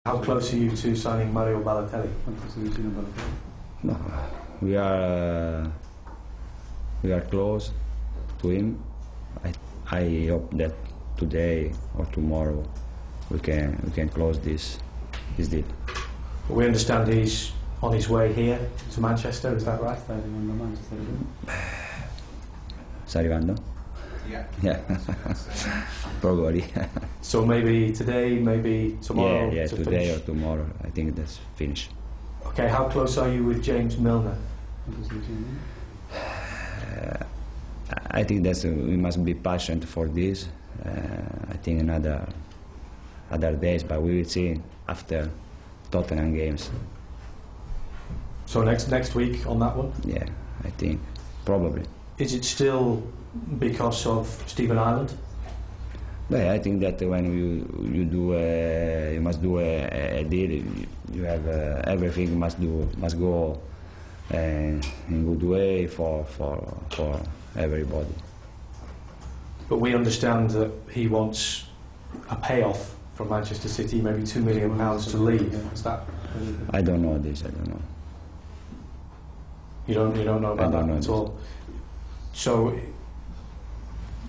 How close are you to signing Mario Balotelli? No, we are close to him. I hope that today or tomorrow we can close this deal. We understand he's on his way here to Manchester. Is that right? Sta arrivando? Yeah. Probably. So maybe today, maybe tomorrow. Yeah, to today finish. or tomorrow. I think that's finished. Okay, how close are you with James Milner? I think that we must be patient for this. I think another days, but we will see after Tottenham games. So next week on that one? Yeah, I think probably. Is it still because of Stephen Ireland? But I think that when you must do a deal, you have everything must go in good way for everybody. But we understand that he wants a payoff from Manchester City, maybe £2 million to leave. Is that? I don't know this. I don't know. You don't know about that at all. So,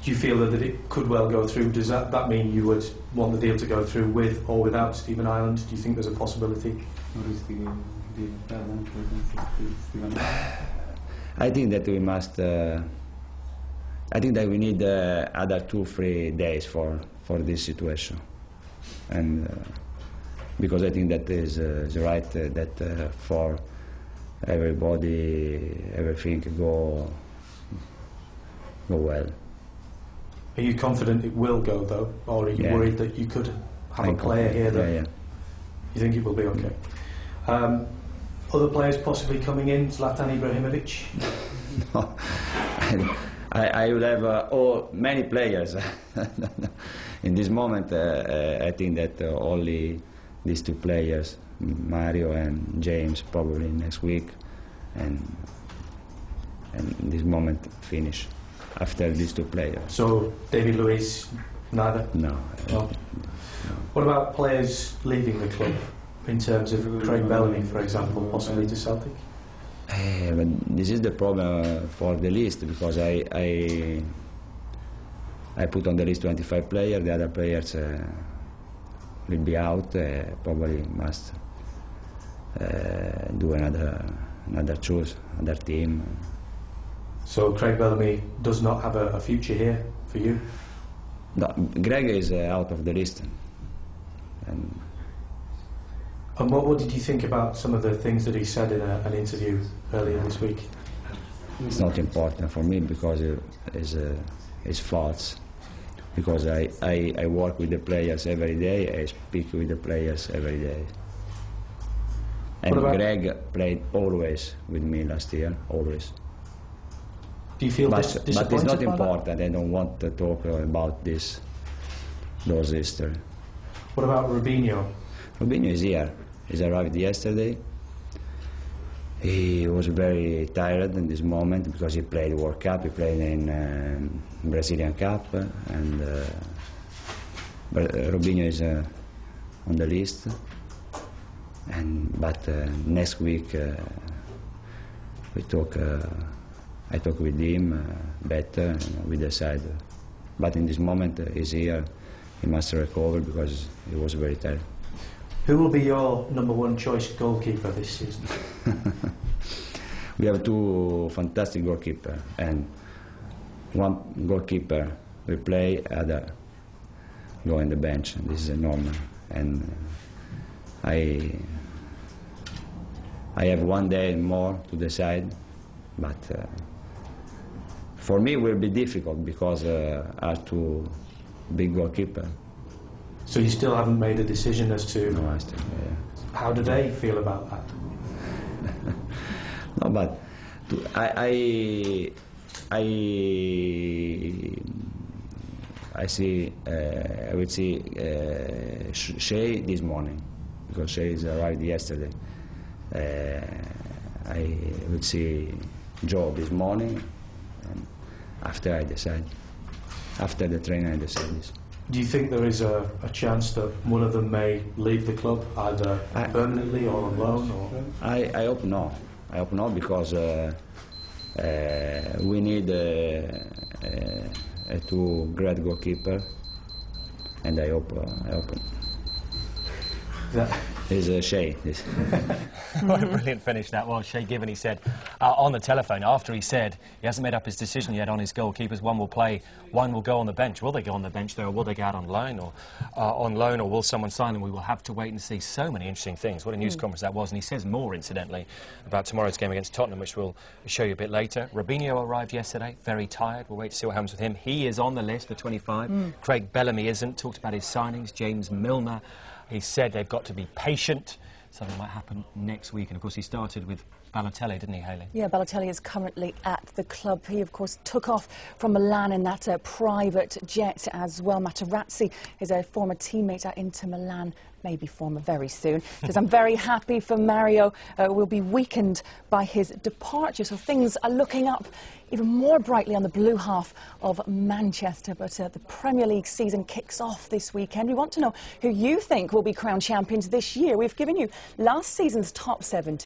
do you feel that it could well go through? Does that mean you would want the deal to go through with or without Stephen Ireland? Do you think there's a possibility? I think that we must. I think that we need other 2-3 days for this situation, and because I think that is right that for everybody everything go well. Are you confident it will go though, or are you worried that you could have a player here that you think it will be okay? Other players possibly coming in, Zlatan Ibrahimovic? No, I will have many players. In this moment, I think that only these 2 players, Mario and James, probably next week, and this moment finish after these 2 players. So David Luiz, neither? No. What about players leaving the club, in terms of Craig Bellamy, for example, possibly to Celtic? But this is the problem for the list, because I put on the list 25 players. The other players will be out. Probably must do another choose, another team. So Craig Bellamy does not have a future here for you? No, Greg is out of the list. And what did you think about some of the things that he said in an interview earlier this week? It's not important for me because it's false. Because I work with the players every day, I speak with the players every day. And Greg played always with me last year, always. Do you feel disappointed? But it's not important. I don't want to talk about those history. What about Robinho? Robinho is here. He arrived yesterday. He was very tired in this moment because he played World Cup. He played in Brazilian Cup, and but Robinho is on the list. But next week I talk with him better, and we decide. But in this moment he's here. He must recover because he was very tired. Who will be your #1 choice goalkeeper this season? We have 2 fantastic goalkeepers, and one goalkeeper will play, other go on the bench. This is normal, and I have 1 day more to decide, but for me it will be difficult because I have 2 big goalkeepers. So you still haven't made a decision as to how do they feel about that? No, but I see. I will see Shea this morning because Shea arrived yesterday. I will see Joe this morning, and after I decide. After the training, I decide this. Do you think there is a chance that one of them may leave the club, either permanently or on loan? Or? I hope not. I hope not, because we need a two great goalkeeper, and I hope. Is Shea. What a brilliant finish that was. Shea Given, he said on the telephone after he said he hasn't made up his decision yet on his goalkeepers. One will play, one will go on the bench. Will they go on the bench though, or will they go out on loan, or will someone sign them? We will have to wait and see. So many interesting things. What a news conference that was, and he says more, incidentally, about tomorrow's game against Tottenham, which we'll show you a bit later. Robinho arrived yesterday, very tired. We'll wait to see what happens with him. He is on the list for 25. Craig Bellamy isn't. Talked about his signings. James Milner. He said they've got to be patient. Something might happen next week. And, of course, he started with Balotelli, didn't he, Hayley? Yeah, Balotelli is currently at the club. He, of course, took off from Milan in that private jet as well. Materazzi is a former teammate at Inter Milan, maybe former very soon. Says, I'm very happy for Mario. Will be weakened by his departure. So things are looking up even more brightly on the blue half of Manchester. But the Premier League season kicks off this weekend. We want to know who you think will be crowned champions this year. We've given you last season's top 7.